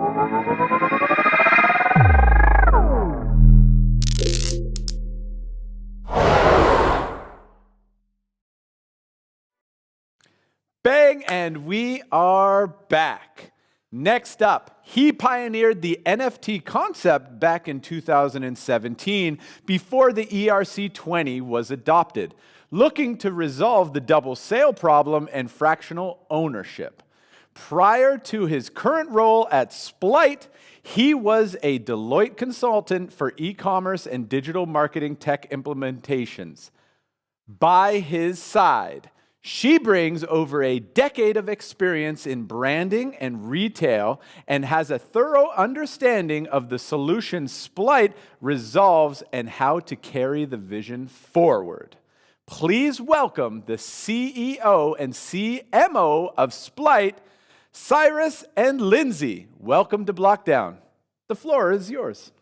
Bang, and we are back. Next up, he pioneered the NFT concept back in 2017 before the ERC-20 was adopted, looking to resolve the double sale problem and fractional ownership. Prior to his current role at Splight, he was a Deloitte consultant for e-commerce and digital marketing tech implementations. By his side, she brings over a decade of experience in branding and retail and has a thorough understanding of the solution Splight resolves and how to carry the vision forward. Please welcome the CEO and CMO of Splight, Cyrus and Lindsay. Welcome to BlockDown. The floor is yours.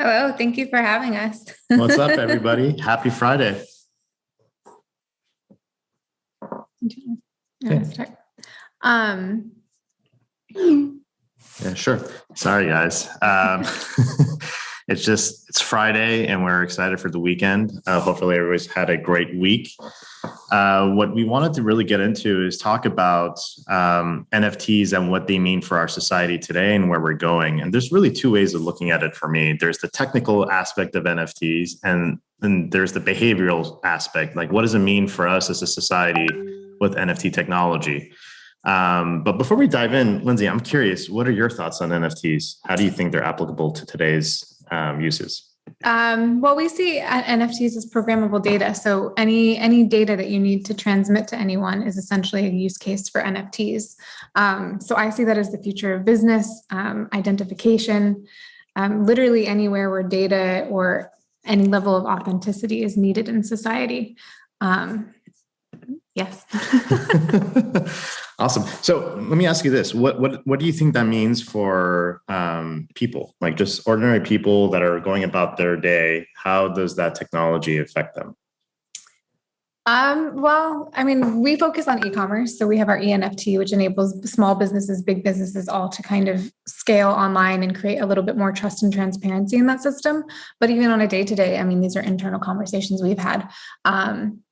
Hello, thank you for having us. What's up, everybody? Happy Friday. Okay. Yeah, sure. Sorry, guys. It's Friday and we're excited for the weekend. Hopefully everybody's had a great week. What we wanted to really get into is talk about NFTs and what they mean for our society today and where we're going. And there's really two ways of looking at it for me. There's the technical aspect of NFTs and then there's the behavioral aspect. Like, what does it mean for us as a society with NFT technology? But before we dive in, Lindsay, I'm curious, what are your thoughts on NFTs? How do you think they're applicable to today's uses? Well, we see NFTs as programmable data. So any data that you need to transmit to anyone is essentially a use case for NFTs. So I see that as the future of business, identification, literally anywhere where data or any level of authenticity is needed in society. Yes. Awesome. So let me ask you this. What do you think that means for people, like just ordinary people that are going about their day? How does that technology affect them? Well, I mean, we focus on e-commerce. So we have our ENFT, which enables small businesses, big businesses, all to kind of scale online and create a little bit more trust and transparency in that system. But even on a day-to-day, I mean, these are internal conversations we've had.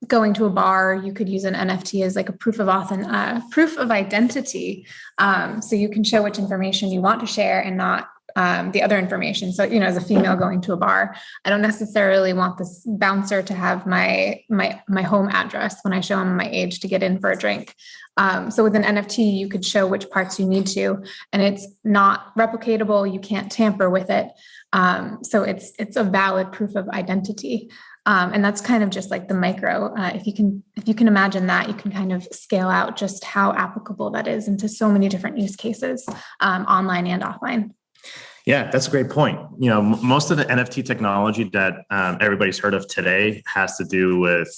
Going to a bar, you could use an NFT as like a proof of identity. So you can show which information you want to share and not the other information. So, as a female going to a bar, I don't necessarily want this bouncer to have my home address when I show him my age to get in for a drink. So with an NFT, you could show which parts you need to, and it's not replicatable. You can't tamper with it. So it's a valid proof of identity. And that's kind of just like the micro. If you can imagine that, you can kind of scale out just how applicable that is into so many different use cases, online and offline. Yeah, that's a great point. Most of the NFT technology that everybody's heard of today has to do with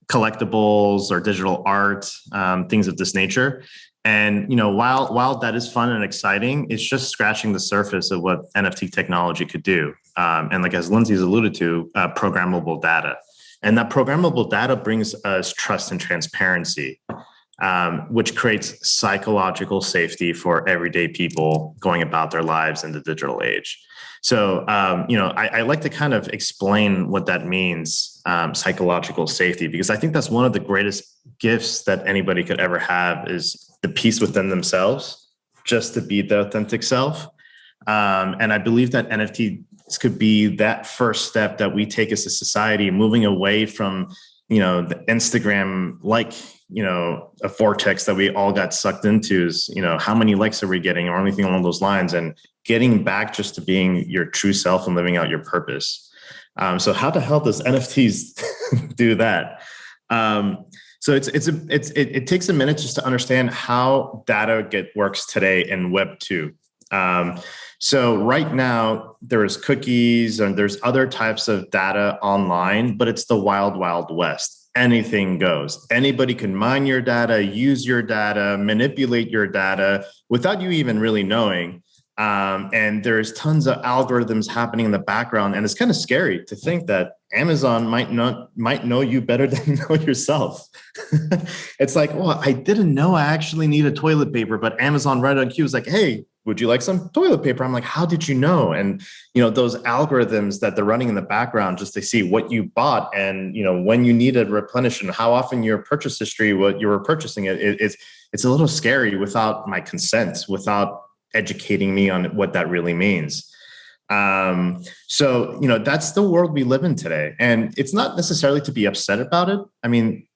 collectibles or digital art, things of this nature. And, while that is fun and exciting, it's just scratching the surface of what NFT technology could do. And like, as Lindsay's alluded to, programmable data. And that programmable data brings us trust and transparency, which creates psychological safety for everyday people going about their lives in the digital age. So, I like to kind of explain what that means, psychological safety, because I think that's one of the greatest gifts that anybody could ever have is the peace within themselves, just to be the authentic self. And I believe that NFTs could be that first step that we take as a society, moving away from, the Instagram, a vortex that we all got sucked into is, how many likes are we getting or anything along those lines, and getting back just to being your true self and living out your purpose. So how the hell does NFTs do that? So it takes a minute just to understand how data works today in Web 2. So right now there's cookies and there's other types of data online, but it's the wild, wild west. Anything goes. Anybody can mine your data, use your data, manipulate your data without you even really knowing. And there's tons of algorithms happening in the background. And it's kind of scary to think that Amazon might know you better than you know yourself. It's like, I didn't know I actually need a toilet paper, but Amazon right on cue is like, hey, would you like some toilet paper? I'm like, how did you know? And, those algorithms that they're running in the background, just to see what you bought and, when you need a replenish and how often your purchase history, what you were purchasing it's a little scary without my consent, without educating me on what that really means. So, that's the world we live in today. And it's not necessarily to be upset about it. I mean,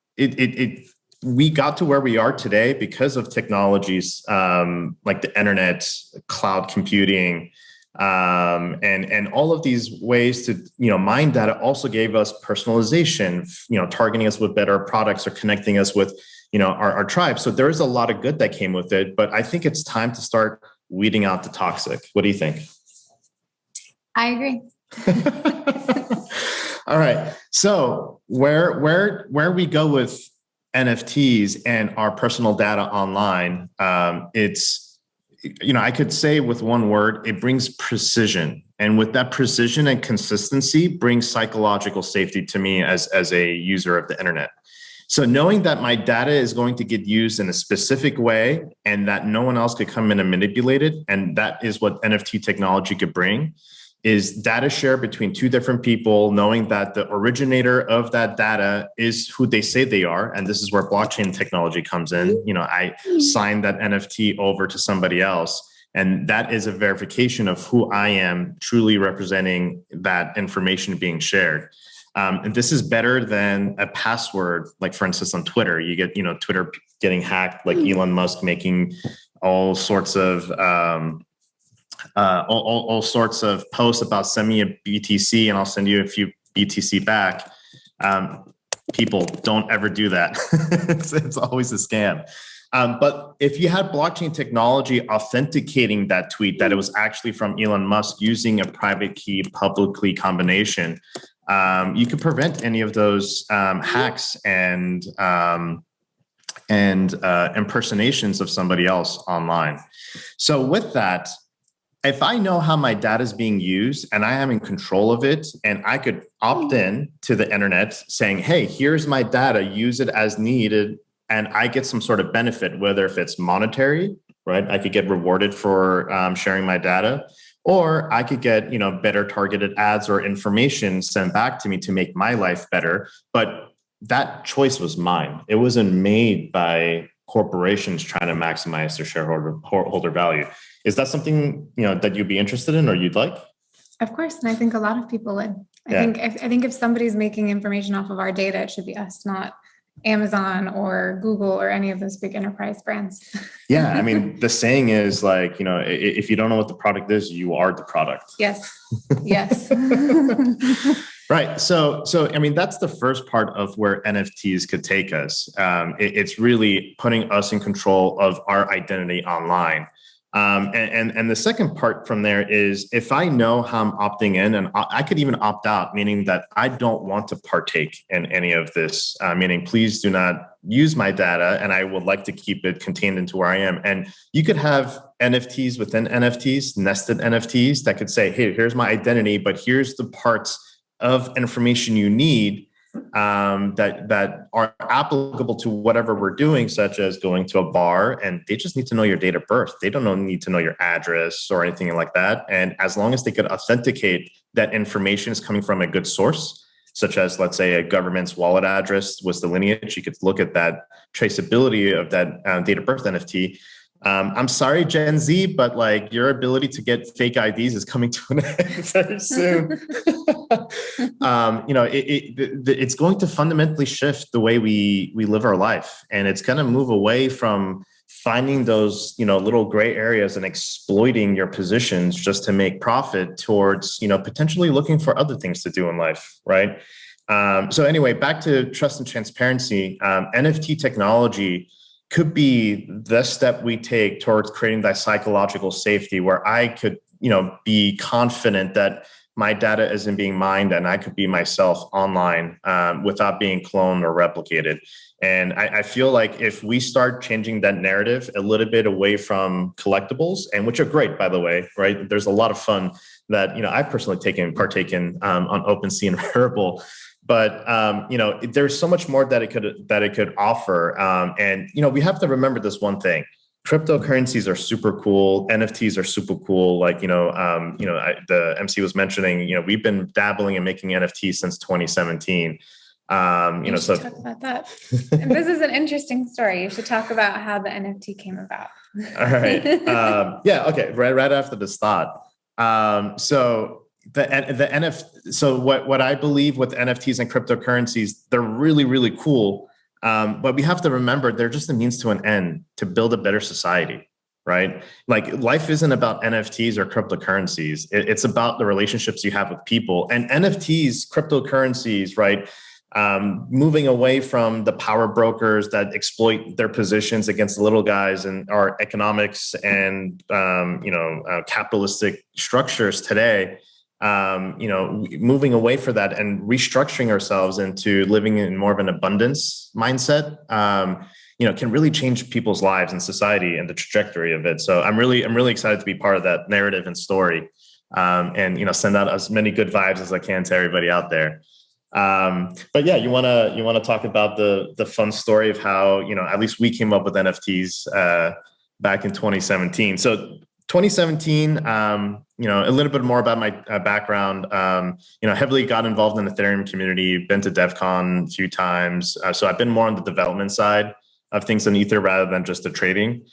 we got to where we are today because of technologies like the internet, cloud computing, and all of these ways to mine data also gave us personalization, targeting us with better products or connecting us with our tribe. So there is a lot of good that came with it, but I think it's time to start weeding out the toxic. What do you think? I agree. All right. So where we go with NFTs and our personal data online, it's, I could say with one word, it brings precision. And with that precision and consistency brings psychological safety to me as a user of the internet. So knowing that my data is going to get used in a specific way and that no one else could come in and manipulate it, and that is what NFT technology could bring, is data share between two different people, knowing that the originator of that data is who they say they are. And this is where blockchain technology comes in. I sign that NFT over to somebody else, and that is a verification of who I am, truly representing that information being shared. And this is better than a password. Like, for instance, on Twitter, you get, Twitter getting hacked, like Elon Musk making all sorts of all sorts of posts about send me a BTC and I'll send you a few BTC back. People don't ever do that. It's always a scam. But if you had blockchain technology authenticating that tweet, that it was actually from Elon Musk using a private key, public key combination, you could prevent any of those hacks and impersonations of somebody else online. So with that, if I know how my data is being used and I am in control of it, and I could opt in to the internet saying, hey, here's my data, use it as needed, and I get some sort of benefit, whether if it's monetary, right? I could get rewarded for sharing my data, or I could get, better targeted ads or information sent back to me to make my life better. But that choice was mine. It wasn't made by corporations trying to maximize their shareholder value. Is that something, that you'd be interested in or you'd like? Of course. And I think a lot of people would. I think if somebody's making information off of our data, it should be us, not Amazon or Google or any of those big enterprise brands. Yeah. I mean, the saying is like, if you don't know what the product is, you are the product. Yes. Yes. Right. So, I mean, that's the first part of where NFTs could take us. It's really putting us in control of our identity online. And the second part from there is if I know how I'm opting in, and I could even opt out, meaning that I don't want to partake in any of this, meaning please do not use my data and I would like to keep it contained into where I am. And you could have NFTs within NFTs, nested NFTs that could say, hey, here's my identity, but here's the parts of information you need that are applicable to whatever we're doing, such as going to a bar, and they just need to know your date of birth. They don't need to know your address or anything like that. And as long as they could authenticate that information is coming from a good source, such as, let's say, a government's wallet address was the lineage, you could look at that traceability of that date of birth NFT. I'm sorry, Gen Z, but like your ability to get fake IDs is coming to an end very soon. It's going to fundamentally shift the way we live our life, and it's going to move away from finding those little gray areas and exploiting your positions just to make profit towards potentially looking for other things to do in life, right? So anyway, back to trust and transparency. NFT technology could be the step we take towards creating that psychological safety where I could, be confident that my data isn't being mined and I could be myself online without being cloned or replicated. And I feel like if we start changing that narrative a little bit away from collectibles, and which are great, by the way, right? There's a lot of fun that, I personally partake in on OpenSea and Rarible. But there's so much more that it could offer, and we have to remember this one thing: cryptocurrencies are super cool. NFTs are super cool. Like, the MC was mentioning, we've been dabbling and making NFTs since 2017. You should talk about that. And this is an interesting story. You should talk about how the NFT came about. All right. Yeah. Okay. Right after this thought. So the NFT. So what I believe with NFTs and cryptocurrencies, they're really, really cool. But we have to remember they're just a means to an end to build a better society, right? Like life isn't about NFTs or cryptocurrencies. It's about the relationships you have with people, and NFTs, cryptocurrencies, right? Moving away from the power brokers that exploit their positions against the little guys and our economics and capitalistic structures today. Moving away from that and restructuring ourselves into living in more of an abundance mindset, can really change people's lives and society and the trajectory of it. So I'm really excited to be part of that narrative and story, and send out as many good vibes as I can to everybody out there. But yeah, you want to talk about the fun story of how, at least we came up with NFTs, back in 2017. So 2017, a little bit more about my background. Heavily got involved in the Ethereum community, been to DEF CON a few times. So I've been more on the development side of things in Ether rather than just the trading.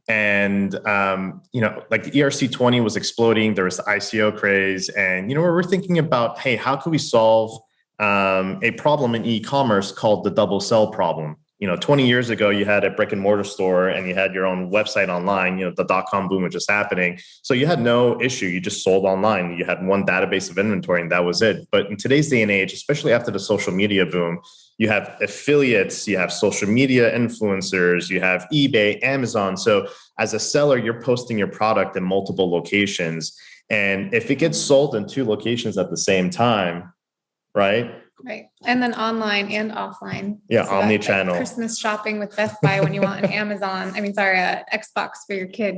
And, like the ERC20 was exploding. There was the ICO craze. And, we're thinking about, hey, how can we solve a problem in e-commerce called the double sell problem? 20 years ago, you had a brick and mortar store and you had your own website online, the .com boom was just happening. So you had no issue. You just sold online. You had one database of inventory and that was it. But in today's day and age, especially after the social media boom, you have affiliates, you have social media influencers, you have eBay, Amazon. So as a seller, you're posting your product in multiple locations. And if it gets sold in 2 locations at the same time, right? Right. And then online and offline. Yeah, so omni-channel. Like Christmas shopping with Best Buy when you want an Xbox for your kid,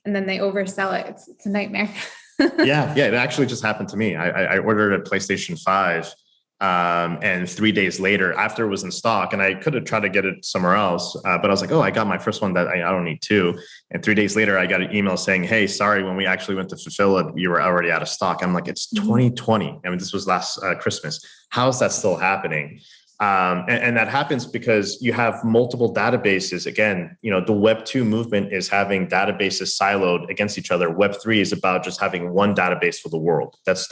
and then they oversell it. It's a nightmare. yeah, it actually just happened to me. I ordered a PlayStation 5, and 3 days later, after it was in stock, and I could have tried to get it somewhere else, but I was like, oh, I got my first one that I don't need 2. And 3 days later, I got an email saying, hey, sorry, when we actually went to fulfill it, you were already out of stock. I'm like, it's 2020. I mean, this was last Christmas. How is that still happening? And that happens because you have multiple databases. Again, the Web 2 movement is having databases siloed against each other. Web 3 is about just having one database for the world. That's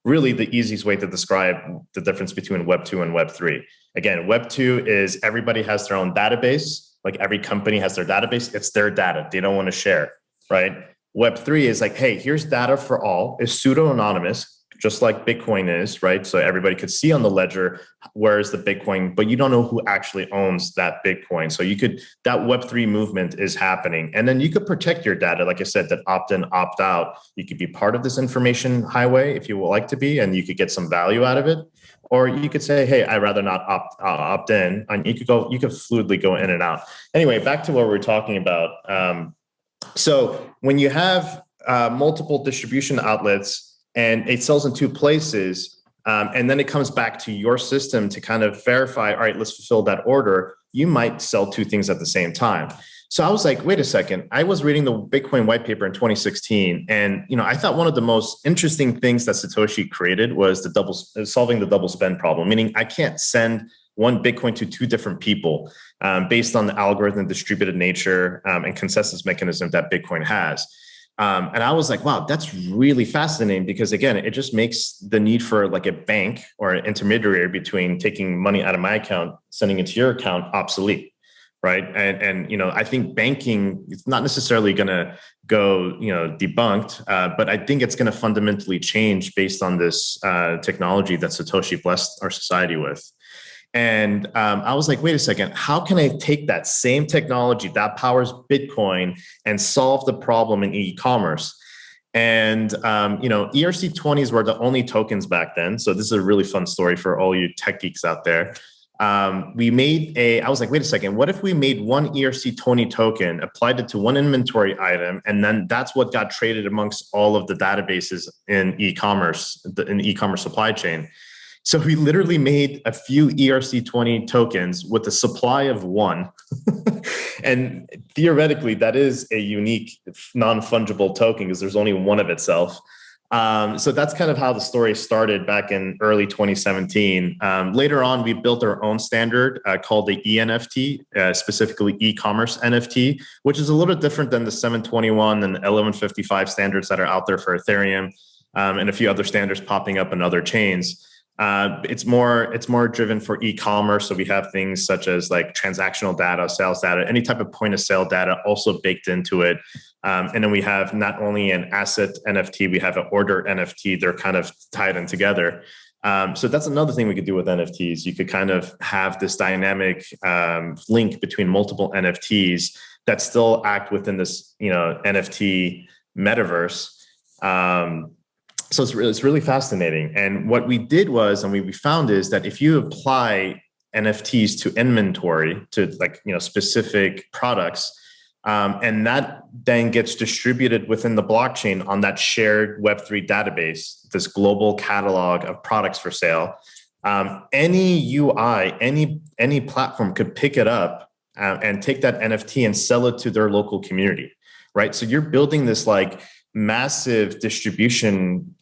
really the easiest way to describe the difference between Web 2 and Web 3. Again, Web 2 is everybody has their own database. Like every company has their database. It's their data. They don't want to share, right? Web 3 is like, hey, here's data for all. It's pseudo-anonymous, just like Bitcoin is, right? So everybody could see on the ledger, where's the Bitcoin, but you don't know who actually owns that Bitcoin. So that Web3 movement is happening. And then you could protect your data. Like I said, that opt in, opt out. You could be part of this information highway if you would like to be, and you could get some value out of it. Or you could say, hey, I'd rather not opt in. And you could fluidly go in and out. Anyway, back to what we're talking about. So when you have multiple distribution outlets, and it sells in 2 places, and then it comes back to your system to kind of verify, all right, let's fulfill that order. You might sell 2 things at the same time. So I was like, wait a second. I was reading the Bitcoin white paper in 2016, and I thought one of the most interesting things that Satoshi created was solving the double spend problem, meaning I can't send one Bitcoin to 2 different people based on the algorithm distributed nature and consensus mechanism that Bitcoin has. And I was like, wow, that's really fascinating because again, it just makes the need for like a bank or an intermediary between taking money out of my account, sending it to your account obsolete. Right. And I think banking is not necessarily going to go, debunked, but I think it's going to fundamentally change based on this technology that Satoshi blessed our society with. And I was like, wait a second, how can I take that same technology that powers Bitcoin and solve the problem in e-commerce? And, ERC20s were the only tokens back then. So this is a really fun story for all you tech geeks out there. I was like, wait a second, what if we made one ERC20 token, applied it to one inventory item, and then that's what got traded amongst all of the databases in e-commerce, in the e-commerce supply chain. So we literally made a few ERC20 tokens with a supply of one. And theoretically, that is a unique non-fungible token because there's only one of itself. So that's kind of how the story started back in early 2017. Later on, we built our own standard called the ENFT, specifically e-commerce NFT, which is a little bit different than the 721 and 1155 standards that are out there for Ethereum, and a few other standards popping up in other chains. It's more driven for e-commerce. So we have things such as like transactional data, sales data, any type of point of sale data also baked into it. And then we have not only an asset NFT, we have an order NFT. They're kind of tied in together. So that's another thing we could do with NFTs. You could kind of have this dynamic link between multiple NFTs that still act within this, NFT metaverse. So it's really fascinating. And what we did was, and we found is that if you apply NFTs to inventory, to specific products, and that then gets distributed within the blockchain on that shared Web3 database, this global catalog of products for sale, any UI, any platform could pick it up and take that NFT and sell it to their local community, right? So you're building this massive distribution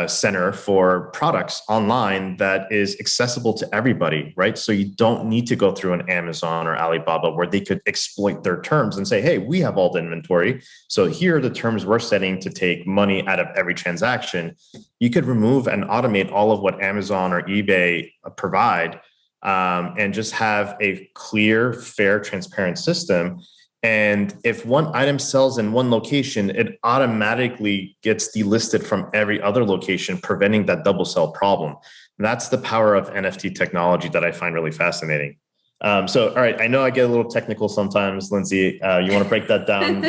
center for products online that is accessible to everybody, right? So you don't need to go through an Amazon or Alibaba where they could exploit their terms and say, hey, we have all the inventory, so here are the terms we're setting to take money out of every transaction. You could remove and automate all of what Amazon or eBay provide, and just have a clear, fair, transparent system. And if one item sells in one location, it automatically gets delisted from every other location, preventing that double sell problem. And that's the power of NFT technology that I find really fascinating. So, all right, I know I get a little technical sometimes, Lindsay. You want to break that down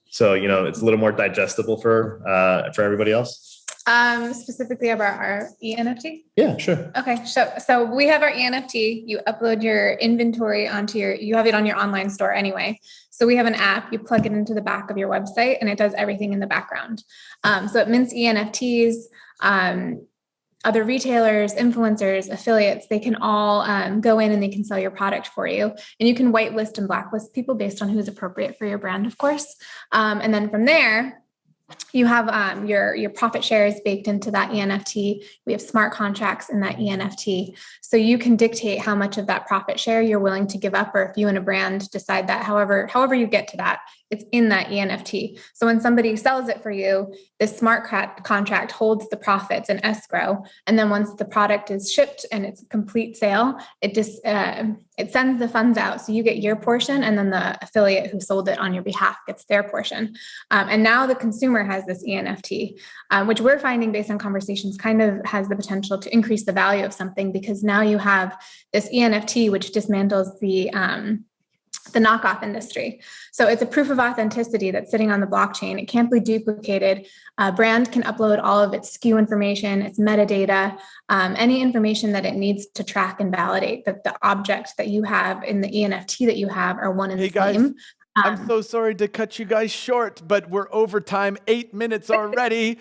so it's a little more digestible for everybody else? Specifically about our ENFT? Yeah, sure. Okay, so we have our ENFT. You upload your inventory you have it on your online store anyway. So we have an app, you plug it into the back of your website and it does everything in the background. So it mints ENFTs, other retailers, influencers, affiliates, they can all go in and they can sell your product for you. And you can whitelist and blacklist people based on who's appropriate for your brand, of course. And then from there, you have your profit shares baked into that ENFT. We have smart contracts in that ENFT. So you can dictate how much of that profit share you're willing to give up, or if you and a brand decide that however you get to that, it's in that ENFT. So when somebody sells it for you, this smart contract holds the profits in escrow. And then once the product is shipped and it's a complete sale, it sends the funds out. So you get your portion, and then the affiliate who sold it on your behalf gets their portion. And now the consumer has this ENFT, which we're finding based on conversations kind of has the potential to increase the value of something, because now you have this ENFT, which dismantles the knockoff industry. So it's a proof of authenticity that's sitting on the blockchain. It can't be duplicated. A brand can upload all of its SKU information, its metadata, any information that it needs to track and validate that the objects that you have in the ENFT that you have are one and the same. I'm so sorry to cut you guys short, but we're over time, 8 minutes already.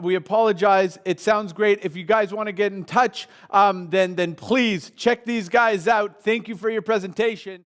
We apologize. It sounds great. If you guys want to get in touch, then please check these guys out. Thank you for your presentation.